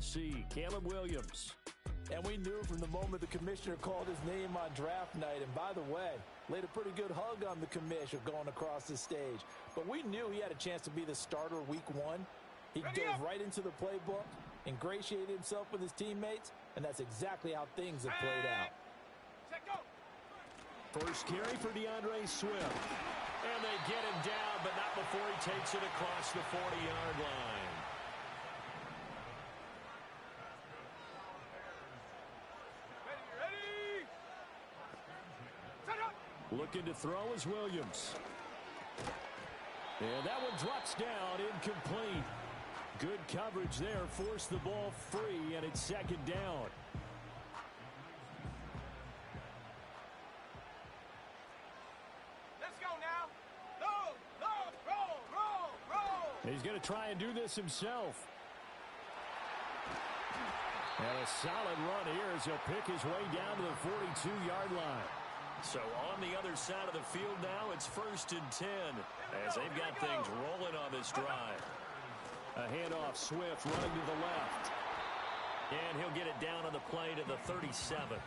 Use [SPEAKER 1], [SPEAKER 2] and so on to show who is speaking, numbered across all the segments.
[SPEAKER 1] USC, Caleb Williams.
[SPEAKER 2] And we knew from the moment the commissioner called his name on draft night, and by the way, laid a pretty good hug on the commissioner going across the stage. But we knew he had a chance to be the starter week 1. He dove right into the playbook, ingratiated himself with his teammates, and that's exactly how things have played out.
[SPEAKER 1] First carry for DeAndre Swift. And they get him down, but not before he takes it across the 40-yard line. Looking to throw is Williams. And that one drops down, incomplete. Good coverage there, forced the ball free, and it's second down.
[SPEAKER 3] Let's go now. Roll.
[SPEAKER 1] He's going to try and do this himself. And a solid run here as he'll pick his way down to the 42-yard line. So on the other side of the field now, it's 1st and 10 as they've got things rolling on this drive. A handoff, Swift running to the left. And he'll get it down on the play to the 37.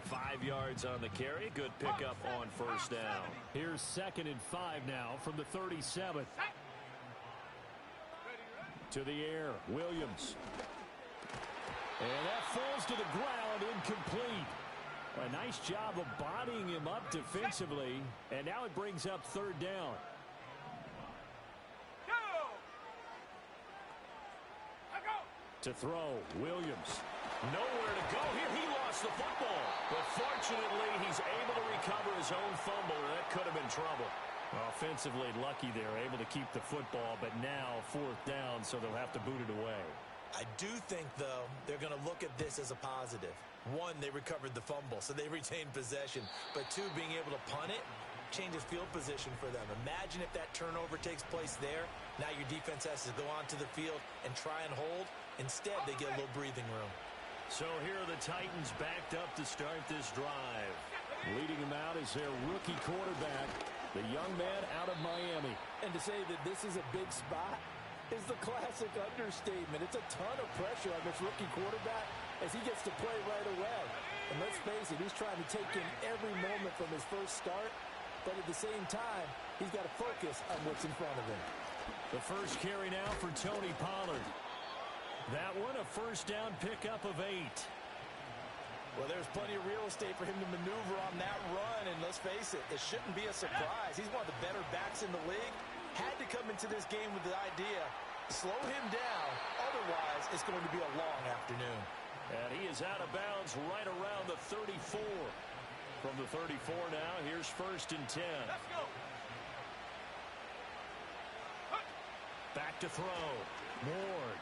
[SPEAKER 1] 5 yards on the carry. Good pickup on first down. Here's 2nd and 5 now from the 37. To the air, Williams. And that falls to the ground, incomplete. A nice job of bodying him up defensively. And now it brings up 3rd down. To throw, Williams. Nowhere to go here. He lost the football. But fortunately, he's able to recover his own fumble. That could have been trouble. Offensively lucky there, able to keep the football. But now 4th down, so they'll have to boot it away.
[SPEAKER 2] I do think, though, they're going to look at this as a positive. 1, they recovered the fumble, so they retained possession. But 2, being able to punt it changes field position for them. Imagine if that turnover takes place there. Now your defense has to go onto the field and try and hold. Instead, they get a little breathing room.
[SPEAKER 1] So here are the Titans backed up to start this drive. Leading them out is their rookie quarterback, the young man out of Miami.
[SPEAKER 2] And to say that this is a big spot is the classic understatement. It's a ton of pressure on this rookie quarterback as he gets to play right away. And let's face it, he's trying to take in every moment from his first start. But at the same time, he's got to focus on what's in front of him.
[SPEAKER 1] The first carry now for Tony Pollard. That one, a first down pickup of 8.
[SPEAKER 2] Well, there's plenty of real estate for him to maneuver on that run. And let's face it, it shouldn't be a surprise. He's one of the better backs in the league. Had to come into this game with the idea, slow him down. Otherwise, it's going to be a long afternoon.
[SPEAKER 1] And he is out of bounds right around the 34. From the 34 now, here's 1st and 10.
[SPEAKER 3] Let's go.
[SPEAKER 1] Back to throw. Ward.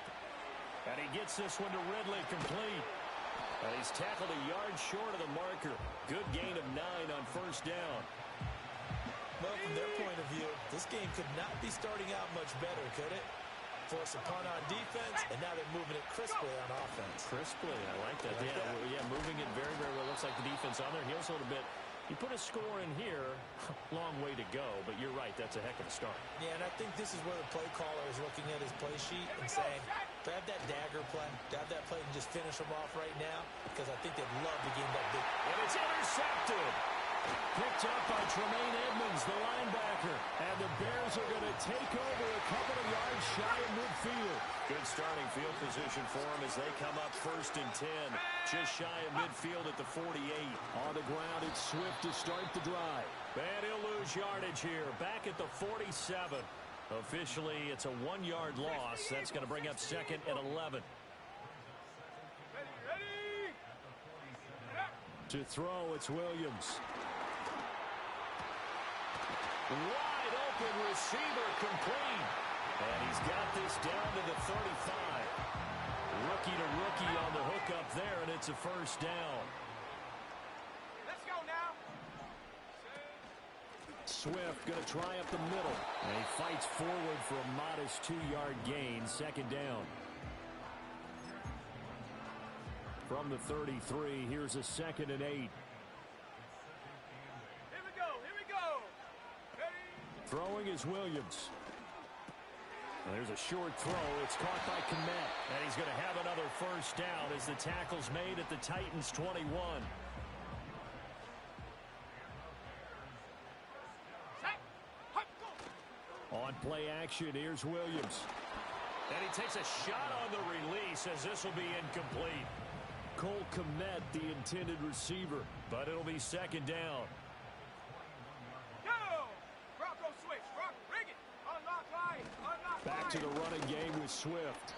[SPEAKER 1] And he gets this one to Ridley, complete. And he's tackled a yard short of the marker. Good gain of 9 on first down.
[SPEAKER 2] Well, from their point of view, this game could not be starting out much better, could it? Force a punt on defense, and now they're moving it crisply on offense.
[SPEAKER 1] Crisply, I like that. Yeah, moving it very, very well. Looks like the defense on their heels a little bit. You put a score in here, long way to go, but you're right, that's a heck of a start.
[SPEAKER 2] Yeah, and I think this is where the play caller is looking at his play sheet and saying, grab that dagger play, grab that play and just finish them off right now, because I think they'd love to gain that big.
[SPEAKER 1] And it's intercepted. Picked up by Tremaine Edmonds, the linebacker. And the Bears are going to take over a couple of yards shy of midfield. Good starting field position for them as they come up 1st and 10. Just shy of midfield at the 48. On the ground, it's Swift to start the drive. And he'll lose yardage here. Back at the 47. Officially, it's a 1-yard loss. That's going to bring up 2nd and 11.
[SPEAKER 3] Ready.
[SPEAKER 1] To throw, it's Williams. Wide open receiver, complete. And he's got this down to the 35. Rookie to rookie on the hook up there, and it's a first down.
[SPEAKER 3] Let's go now.
[SPEAKER 1] Swift going to try up the middle. And he fights forward for a modest 2-yard gain, 2nd down. From the 33, here's a 2nd and 8.
[SPEAKER 3] Here we go. Ready.
[SPEAKER 1] Throwing is Williams. And there's a short throw. It's caught by Kmet. And he's going to have another first down as the tackle's made at the Titans' 21. On play action, here's Williams. And he takes a shot on the release as this will be incomplete. Cole Kmet, the intended receiver, but it'll be second down. Back to the running game with Swift.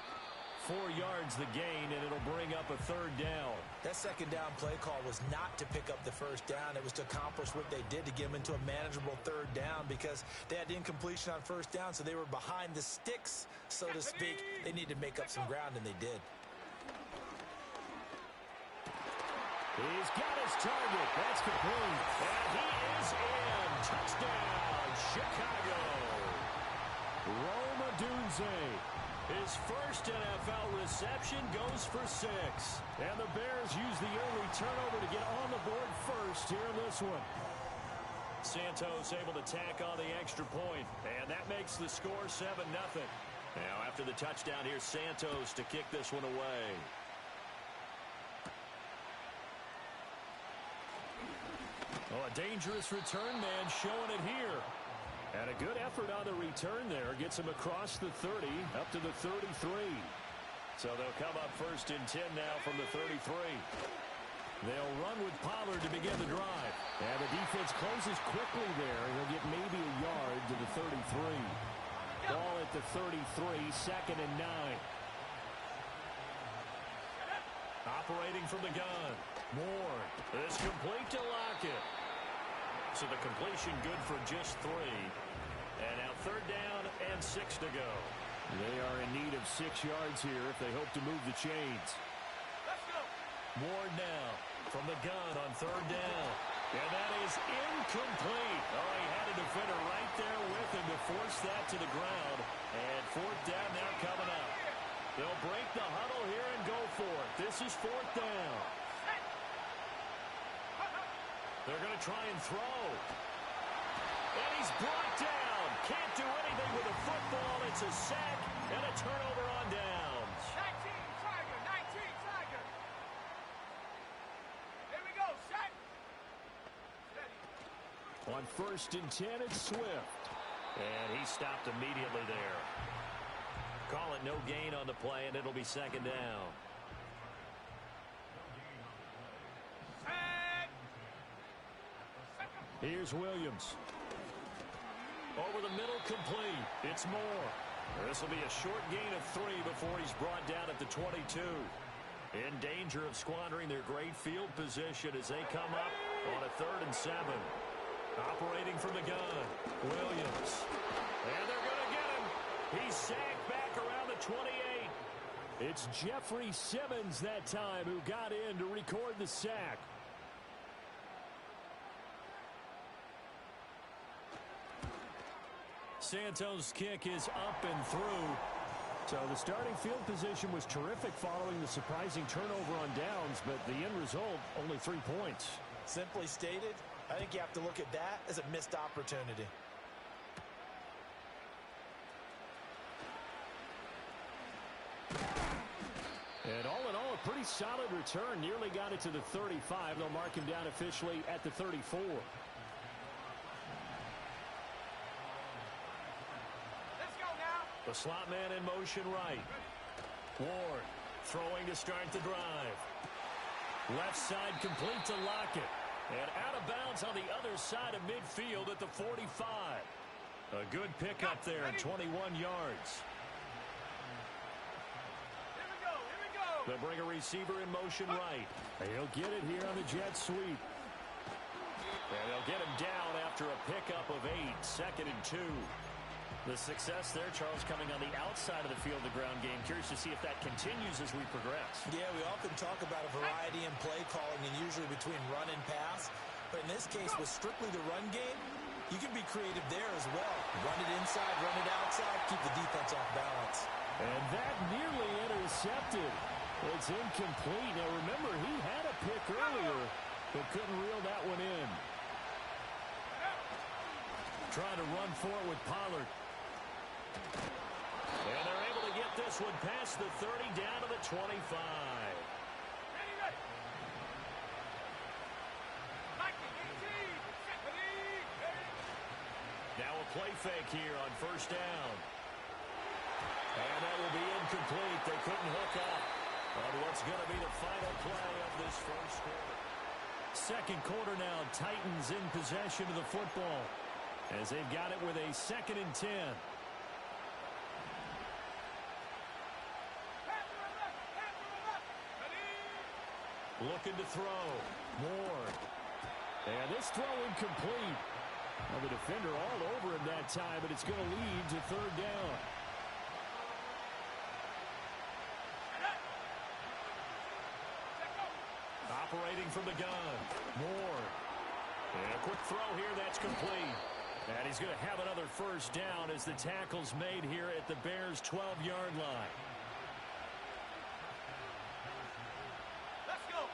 [SPEAKER 1] 4 yards the gain, and it'll bring up a third down.
[SPEAKER 2] That second down play call was not to pick up the first down. It was to accomplish what they did to get them into a manageable third down because they had incompletion on first down, so they were behind the sticks, so to speak. They needed to make up some ground, and they did.
[SPEAKER 1] He's got his target. That's complete. And he is in. Touchdown, Chicago. Rome Odunze. His first NFL reception goes for 6. And the Bears use the early turnover to get on the board first here in this one. Santos able to tack on the extra point, and that makes the score 7-0. Now after the touchdown, here's Santos to kick this one away. Oh, a dangerous return man showing it here. And a good effort on the return there. Gets him across the 30, up to the 33. So they'll come up first and 10 now from the 33. They'll run with Pollard to begin the drive. And the defense closes quickly there. He'll get maybe a yard to the 33. Ball at the 33, second and 9. Operating from the gun. Moore. This complete to Lockett. So the completion good for just 3. And now third down and 6 to go. They are in need of 6 yards here if they hope to move the chains.
[SPEAKER 3] Let's go.
[SPEAKER 1] Ward now from the gun on third down. And that is incomplete. Oh, he had a defender right there with him to force that to the ground. And fourth down now coming up. They'll break the huddle here and go for it. This is fourth down. They're going to try and throw. And he's brought down. Can't do anything with a football. It's a sack and a turnover on downs.
[SPEAKER 3] 19 Tiger, 19 Tiger. Here we go, set. Steady.
[SPEAKER 1] On first and 10, it's Swift. And he stopped immediately there. Call it no gain on the play, and it'll be second down. Here's Williams. Over the middle, complete. It's Moore. This will be a short gain of 3 before he's brought down at the 22. In danger of squandering their great field position as they come up on a 3rd and 7. Operating from the gun, Williams. And they're going to get him. He's sacked back around the 28. It's Jeffrey Simmons that time who got in to record the sack. Santos' kick is up and through. So the starting field position was terrific following the surprising turnover on downs, but the end result, only 3 points.
[SPEAKER 2] Simply stated, I think you have to look at that as a missed opportunity.
[SPEAKER 1] And all in all, a pretty solid return. Nearly got it to the 35. They'll mark him down officially at the 34. The slot man in motion right. Ward throwing to start the drive. Left side complete to Lockett. And out of bounds on the other side of midfield at the 45. A good pickup there, 21 yards.
[SPEAKER 3] Here we go, here we go.
[SPEAKER 1] They'll bring a receiver in motion right. He'll get it here on the jet sweep. And they'll get him down after a pickup of 8, second and 2. The success there, Charles, coming on the outside of the field, the ground game. Curious to see if that continues as we progress.
[SPEAKER 2] Yeah, we often talk about a variety in play calling and usually between run and pass. But in this case, with strictly the run game, you can be creative there as well. Run it inside, run it outside, keep the defense off balance.
[SPEAKER 1] And that nearly intercepted. It's incomplete. Now, remember, he had a pick earlier, but couldn't reel that one in. Trying to run for it with Pollard. And they're able to get this one past the 30 down to the 25.
[SPEAKER 3] Ready, ready. Mikey, 18. Set, ready.
[SPEAKER 1] Now a play fake here on first down. And that will be incomplete. They couldn't hook up on what's going to be the final play of this first quarter. Second quarter now, Titans in possession of the football as they've got it with a 2nd and 10. Looking to throw. Moore. And this throw incomplete. Well, the defender all over him that time, but it's going to lead to 3rd down. Operating from the gun. Moore. And a quick throw here that's complete. And he's going to have another first down as the tackle's made here at the Bears' 12-yard line.
[SPEAKER 3] Let's go.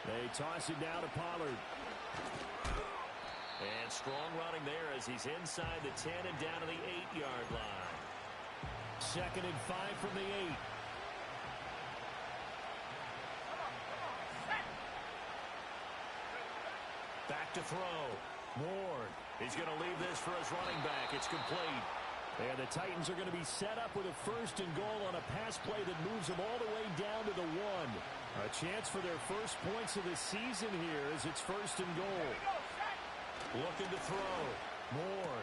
[SPEAKER 1] They toss it down to Pollard. And strong running there as he's inside the 10 and down to the 8-yard line. 2nd and 5 from the 8. Back to throw. Ward. He's going to leave this for his running back. It's complete. And the Titans are going to be set up with a 1st and goal on a pass play that moves them all the way down to the 1. A chance for their first points of the season here as it's 1st and goal. Looking to throw. Moore.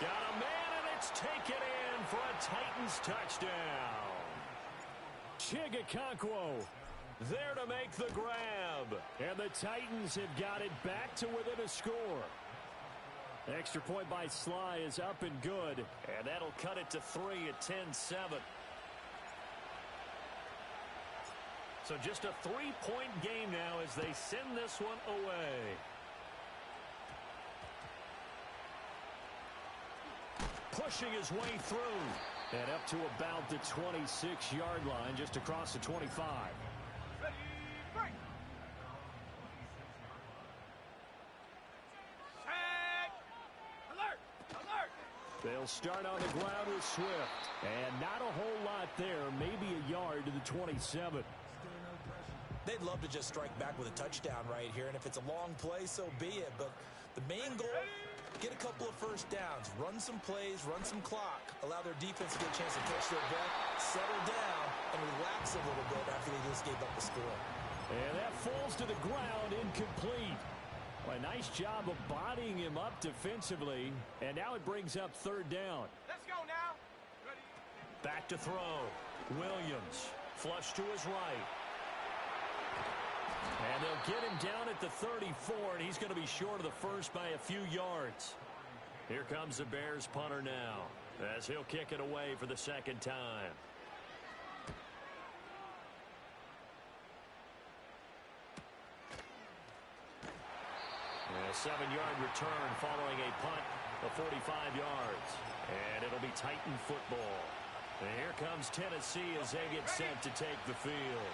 [SPEAKER 1] Got a man, and it's taken in for a Titans touchdown. Chigakonkwo there to make the grab. And the Titans have got it back to within a score. Extra point by Sly is up and good. And that'll cut it to 3 at 10-7. So just a 3-point game now as they send this one away. Pushing his way through. And up to about the 26-yard line, just across the 25.
[SPEAKER 3] Ready, break. Set. Alert. Alert.
[SPEAKER 1] They'll start on the ground with Swift. And not a whole lot there. Maybe a yard to the 27.
[SPEAKER 2] They'd love to just strike back with a touchdown right here, and if it's a long play, so be it. But the main goal, get a couple of first downs, run some plays, run some clock, allow their defense to get a chance to catch their breath, settle down, and relax a little bit after they just gave up the score.
[SPEAKER 1] And that falls to the ground, incomplete. Well, a nice job of bodying him up defensively, and now it brings up 3rd down.
[SPEAKER 3] Let's go now. Ready.
[SPEAKER 1] Back to throw. Williams, flush to his right. And they'll get him down at the 34, and he's going to be short of the first by a few yards. Here comes the Bears punter now, as he'll kick it away for the 2nd time. A 7-yard return following a punt of 45 yards. And it'll be Titan football. And here comes Tennessee as they get set to take the field.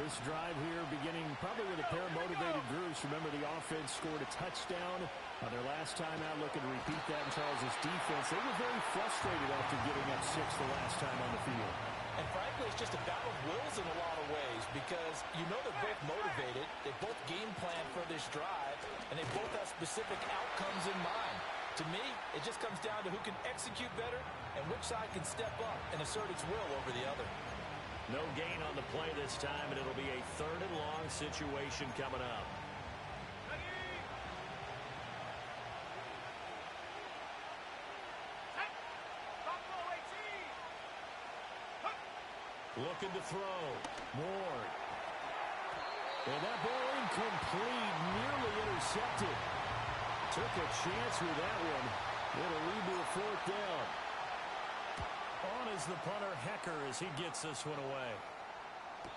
[SPEAKER 1] This drive here beginning probably with a pair of motivated groups. Remember, the offense scored a touchdown on their last time out. Looking to repeat that in Charles's defense. They were very frustrated after giving up 6 the last time on the field.
[SPEAKER 2] And frankly, it's just a battle of wills in a lot of ways because you know they're both motivated. They both game plan for this drive, and they both have specific outcomes in mind. To me, it just comes down to who can execute better and which side can step up and assert its will over the other.
[SPEAKER 1] No gain on the play this time, and it'll be a 3rd and long situation coming up.
[SPEAKER 3] Ready. Set. Buffalo 18.
[SPEAKER 1] Looking to throw. Moore. And that ball incomplete, nearly intercepted. Took a chance with that one. It'll lead to a 4th down. On is the punter, Hecker, as he gets this one away.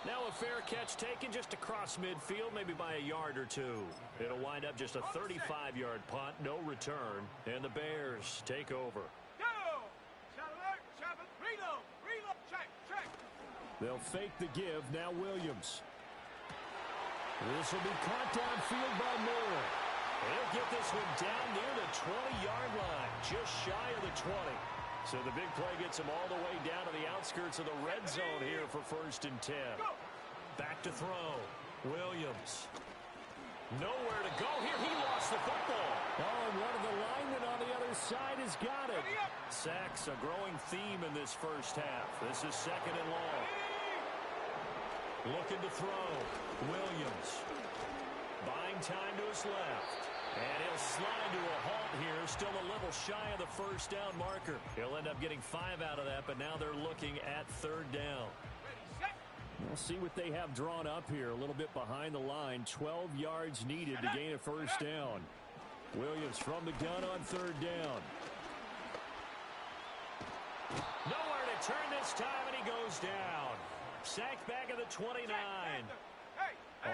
[SPEAKER 1] Now a fair catch taken just across midfield, maybe by a yard or two. It'll wind up just a 35-yard punt, no return, and the Bears take over.
[SPEAKER 3] Go. Shot alert. Shot. Reload. Reload. Check. Check.
[SPEAKER 1] They'll fake the give, now Williams. This will be caught downfield by Moore. He'll get this one down near the 20-yard line, just shy of the 20. So the big play gets him all the way down to the outskirts of the red zone here for 1st and 10. Back to throw. Williams. Nowhere to go here. He lost the football.
[SPEAKER 2] Oh, and one of the linemen on the other side has got it.
[SPEAKER 1] Sacks, a growing theme in this first half. This is 2nd and long. Looking to throw. Williams. Buying time to his left. And he'll slide to a halt here. Still a little shy of the first down marker. He'll end up getting 5 out of that, but now they're looking at 3rd down. We'll see what they have drawn up here. A little bit behind the line. 12 yards needed to gain a 1st down. Williams from the gun on 3rd down. Nowhere to turn this time, and he goes down. Sacked back at the 29.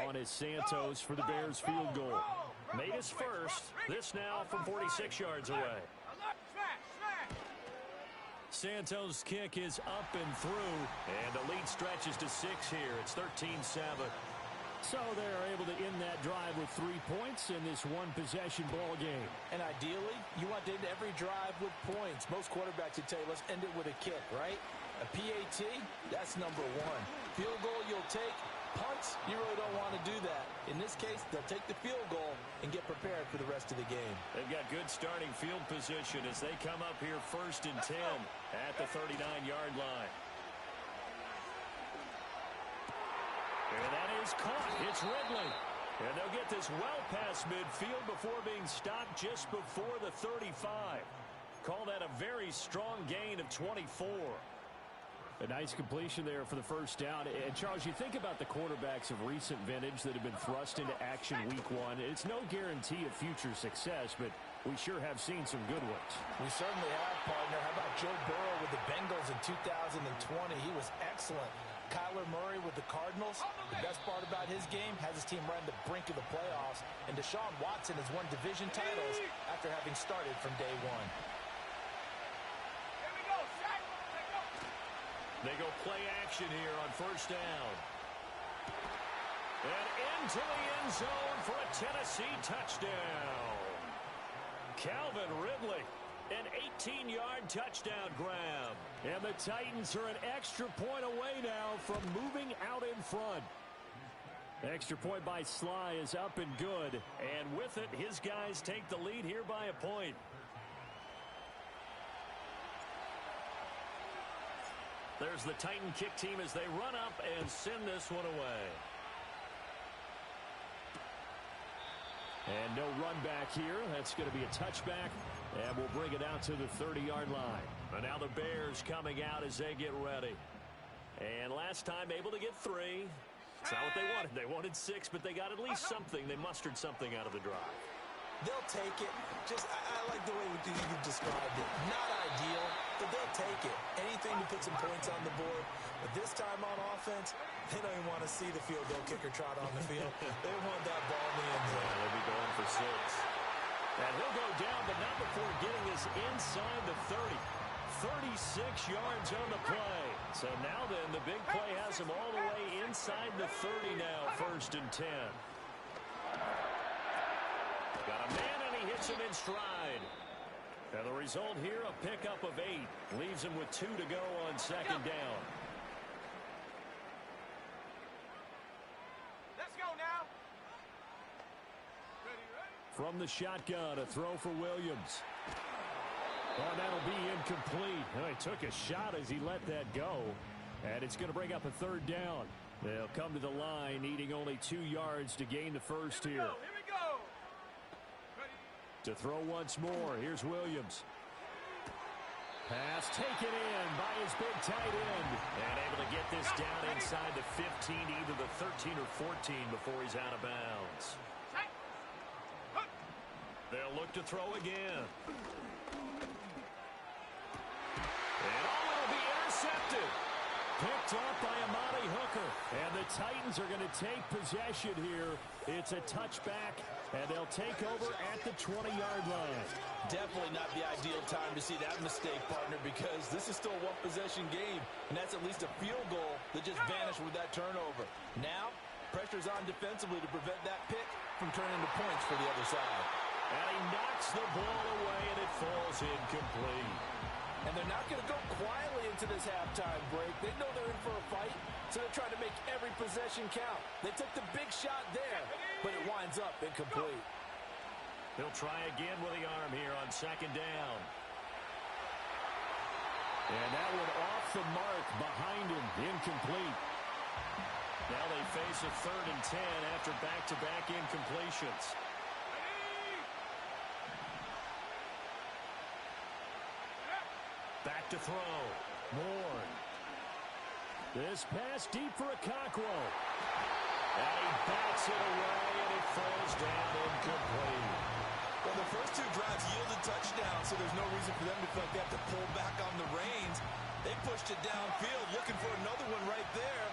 [SPEAKER 1] On is Santos for the Bears field goal. Made his first. This now from 46 yards away. Santos' kick is up and through, and the lead stretches to 6 here. It's 13-7.
[SPEAKER 2] So they're able to end that drive with 3 points in this one-possession ball game. And ideally, you want to end every drive with points. Most quarterbacks would tell you, let's end it with a kick, right? A PAT, that's number 1. Field goal you'll take. Punts, you really don't want to do that. In this case, they'll take the field goal and get prepared for the rest of the game.
[SPEAKER 1] They've got good starting field position as they come up here 1st and 10 at the 39-yard line. And that is caught. It's Ridley. And they'll get this well past midfield before being stopped just before the 35. Call that a very strong gain of 24.
[SPEAKER 2] A nice completion there for the 1st down. And, Charles, you think about the quarterbacks of recent vintage that have been thrust into action week 1. It's no guarantee of future success, but we sure have seen some good ones.
[SPEAKER 4] We certainly have, partner. How about Joe Burrow with the Bengals in 2020? He was excellent. Kyler Murray with the Cardinals. The best part about his game, has his team right on the brink of the playoffs. And Deshaun Watson has won division titles after having started from day 1.
[SPEAKER 1] They go play action here on 1st down. And into the end zone for a Tennessee touchdown. Calvin Ridley, an 18-yard touchdown grab.
[SPEAKER 2] And the Titans are an extra point away now from moving out in front. Extra point by Sly is up and good.
[SPEAKER 1] And with it, his guys take the lead here by a point. There's the Titan kick team as they run up and send this one away.
[SPEAKER 2] And no run back here. That's going to be a touchback. And we'll bring it out to the 30-yard line.
[SPEAKER 1] And now the Bears coming out as they get ready. And last time able to get 3. It's not what they wanted. They wanted 6, but they got at least something. They mustered something out of the drive.
[SPEAKER 4] They'll take it. I like the way you described it. Not ideal, but they'll take it. Anything to put some points on the board. But this time on offense, they don't even want to see the field goal kicker trot on the field. They want that ball in the end zone.
[SPEAKER 1] They'll be going for 6. And he'll go down, but not before getting this inside the 30. 36 yards on the play. So now then, the big play has him all the way inside the 30 now, 1st and 10. Got a man, and he hits him in stride. And the result here, a pickup of 8. Leaves him with 2 to go on 2nd down.
[SPEAKER 3] Let's go now. Ready.
[SPEAKER 2] From the shotgun, a throw for Williams. Oh, that'll be incomplete. Oh, he took a shot as he let that go. And it's going to bring up a 3rd down. They'll come to the line, needing only 2 yards to gain the first here.
[SPEAKER 3] Here we go.
[SPEAKER 2] To throw once more, here's Williams. Pass taken in by his big tight end.
[SPEAKER 1] And able to get this down inside the 15, either the 13 or 14 before he's out of bounds. They'll look to throw again. And it'll be intercepted.
[SPEAKER 2] Picked up by Amani Hooker. And the Titans are going to take possession here. It's a touchback, and they'll take over at the 20-yard line.
[SPEAKER 4] Definitely not the ideal time to see that mistake, partner, because this is still a one-possession game, and that's at least a field goal that just vanished with that turnover. Now, pressure's on defensively to prevent that pick from turning into points for the other side.
[SPEAKER 1] And he knocks the ball away, and it falls incomplete.
[SPEAKER 2] And they're not going to go quietly into this halftime break. They know they're in for a fight, so they're trying to make every possession count. They took the big shot there, but it winds up incomplete.
[SPEAKER 1] They'll try again with the arm here on second down. And that one off the mark behind him, incomplete. Now they face a 3rd and 10 after back-to-back incompletions. Back to throw. Moore. This pass deep for a Cockrell. And he bats it away, and it falls down incomplete.
[SPEAKER 4] Well, the first 2 drives yielded touchdowns, so there's no reason for them to feel like they have to pull back on the reins. They pushed it downfield, looking for another one right there.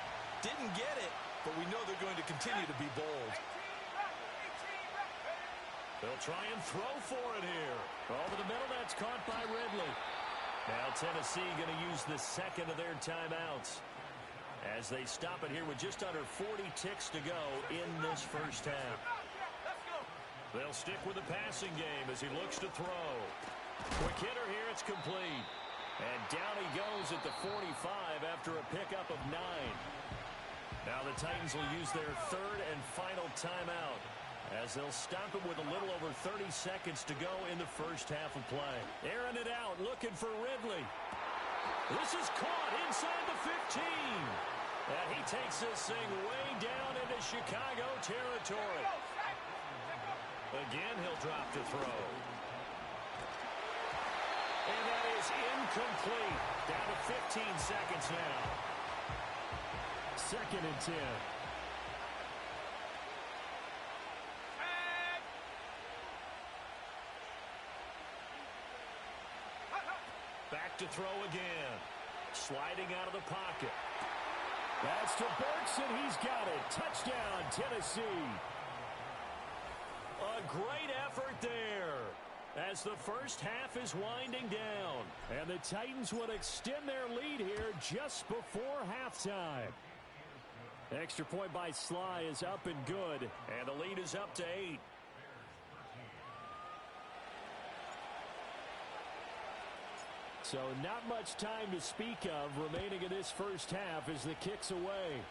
[SPEAKER 4] Didn't get it, but we know they're going to continue to be bold.
[SPEAKER 1] They'll try and throw for it here. Over the middle, that's caught by Ridley. Now Tennessee going to use the second of their timeouts as they stop it here with just under 40 ticks to go in this first half. They'll stick with the passing game as he looks to throw. Quick hitter here, it's complete. And down he goes at the 45 after a pickup of 9. Now the Titans will use their 3rd and final timeout as they'll stop it with a little over 30 seconds to go in the first half of play. Airing it out, looking for Ridley. This is caught inside the 15. And he takes this thing way down into Chicago territory. Again, he'll drop to throw. And that is incomplete. Down to 15 seconds now. 2nd and 10. Back to throw again. Sliding out of the pocket. That's to Burks, and he's got it. Touchdown, Tennessee. A great effort there as the first half is winding down. And the Titans would extend their lead here just before halftime. Extra point by Sly is up and good, and the lead is up to 8. So not much time to speak of remaining in this first half as the kick's away.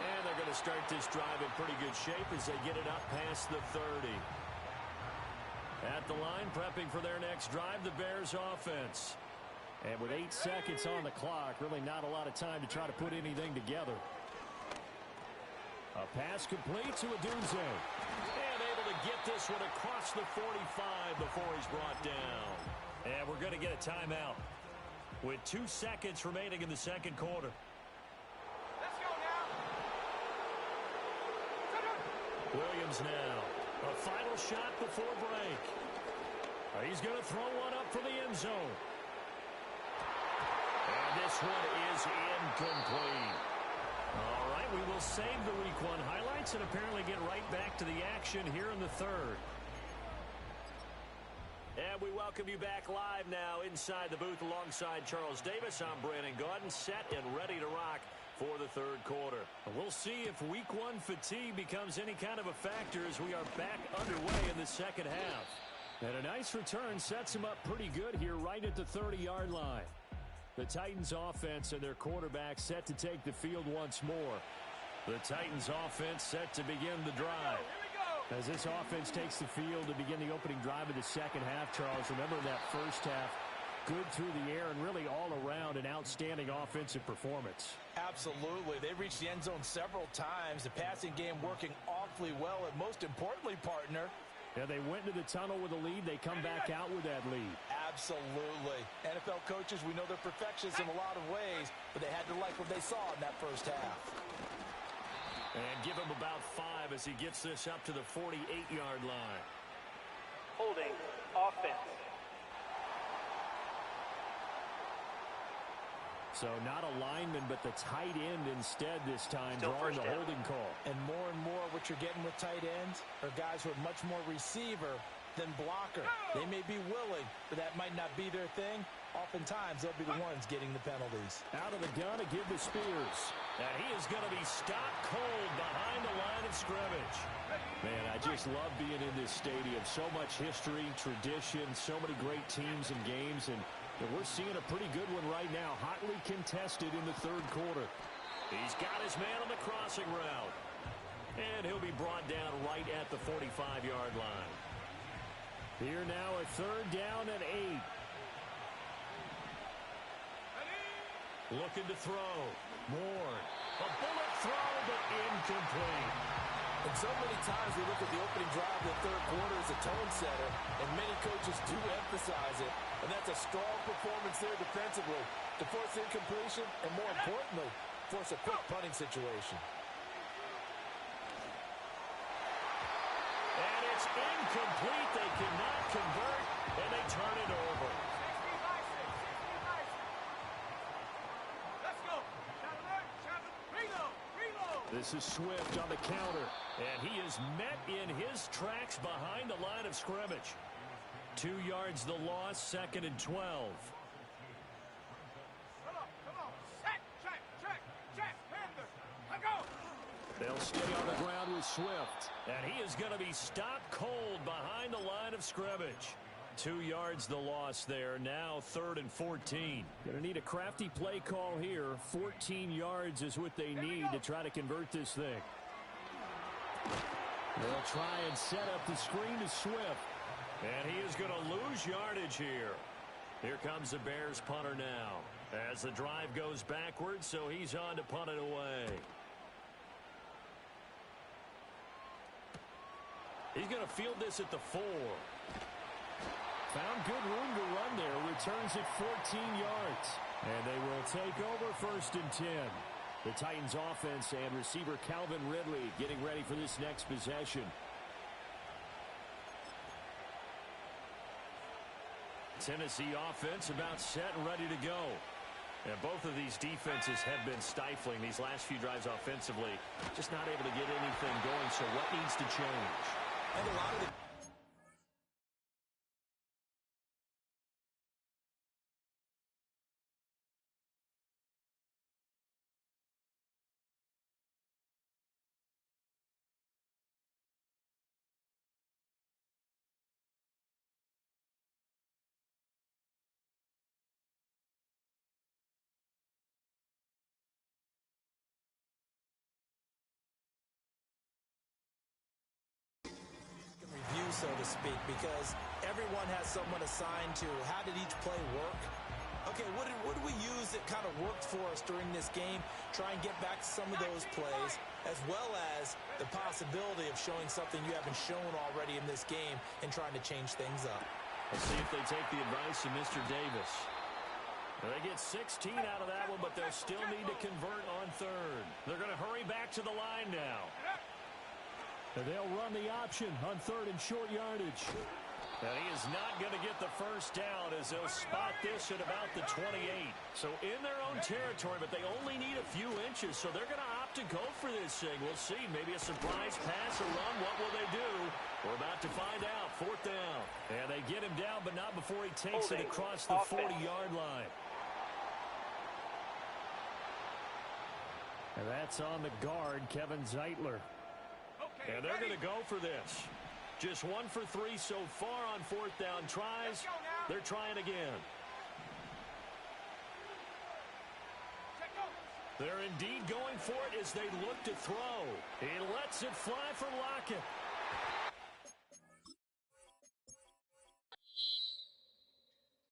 [SPEAKER 1] And they're going to start this drive in pretty good shape as they get it up past the 30. At the line, prepping for their next drive, the Bears offense. And with 8 seconds on the clock, really not a lot of time to try to put anything together. A pass complete to Adunze. And able to get this one across the 45 before he's brought down. And we're going to get a timeout with 2 seconds remaining in the second quarter.
[SPEAKER 3] Let's go now.
[SPEAKER 1] Williams now. A final shot before break. He's going to throw one up for the end zone. And this one is incomplete. All right, we will save the Week 1 highlights and apparently get right back to the action here in the third. And we welcome you back live now inside the booth alongside Charles Davis. I'm Brandon Gaudin, set and ready to rock for the third quarter. We'll see if Week 1 fatigue becomes any kind of a factor as we are back underway in the second half. And a nice return sets him up pretty good here right at the 30-yard line. The Titans offense and their quarterback set to take the field once more. The Titans offense set to begin the drive. As this offense takes the field to begin the opening drive of the second half, Charles, remember that first half, good through the air and really all around an outstanding offensive performance.
[SPEAKER 4] Absolutely. They reached the end zone several times. The passing game working awfully well, and most importantly, partner,
[SPEAKER 1] yeah, they went into the tunnel with a lead. They come back out with that lead.
[SPEAKER 4] Absolutely. NFL coaches, we know they're perfectionists in a lot of ways, but they had to like what they saw in that first half.
[SPEAKER 1] And give him about 5 as he gets this up to the 48-yard line.
[SPEAKER 5] Holding offense.
[SPEAKER 1] So not a lineman, but the tight end instead this time,
[SPEAKER 5] Still
[SPEAKER 1] drawing the
[SPEAKER 5] down.
[SPEAKER 1] holding call.
[SPEAKER 4] And more what you're getting with tight ends are guys who are much more receiver than blocker. They may be willing, but that might not be their thing.
[SPEAKER 2] oftentimes they'll be the ones getting the penalties.
[SPEAKER 1] Out of the gun to give to Spears. And he is going to be stopped cold behind the line of scrimmage. Man, I just love being in this stadium. So much history, tradition, so many great teams and games. And we're seeing a pretty good one right now. Hotly contested in the third quarter. He's got his man on the crossing route. And he'll be brought down right at the 45-yard line. Here now a third down and 8. Looking to throw. Moore. A bullet throw, but incomplete.
[SPEAKER 2] And so many times we look at the opening drive of the third quarter as a tone setter, and many coaches do emphasize it. And that's a strong performance there defensively to force incompletion and, more importantly, force a quick punting situation.
[SPEAKER 1] And it's incomplete. They cannot convert, and they turn it over. This is Swift on the counter, and he is met in his tracks behind the line of scrimmage. 2 yards the loss, 2nd and 12.
[SPEAKER 3] Come on. Check. Panther. Let go.
[SPEAKER 1] They'll stay on the ground with Swift, and he is going to be stopped cold behind the line of scrimmage. 2 yards the loss there. Now 3rd and 14. Going to need a crafty play call here. 14 yards is what they need to try to convert this thing. They'll try and set up the screen to Swift. And he is going to lose yardage here. Here comes the Bears punter now. As the drive goes backwards, so he's on to punt it away. He's going to field this at the 4. Found good room to run there. Returns it 14 yards. And they will take over 1st and 10. The Titans offense and receiver Calvin Ridley getting ready for this next possession. Tennessee offense about set and ready to go. And both of these defenses have been stifling these last few drives offensively. Just not able to get anything going. So what needs to change?
[SPEAKER 2] And a lot of the so to speak, because everyone has someone assigned to how did each play work. Okay, what did we use that kind of worked for us during this game? Try and get back to some of those plays, as well as the possibility of showing something you haven't shown already in this game and trying to change things up.
[SPEAKER 1] Let's see if they take the advice of Mr. Davis. They get 16 out of that one, but they'll still need to convert on 3rd. They're going to hurry back to the line now. And they'll run the option on 3rd and short yardage. And he is not going to get the first down as they'll spot this at about the 28. So in their own territory, but they only need a few inches. So they're going to opt to go for this thing. We'll see. Maybe a surprise pass or run. What will they do? We're about to find out. 4th down. And they get him down, but not before he takes it across the 40-yard line. And that's on the guard, Kevin Zeitler. And they're going to go for this. Just 1 for 3 so far on 4th down tries. They're trying again. They're indeed going for it as they look to throw. He lets it fly for Lockett.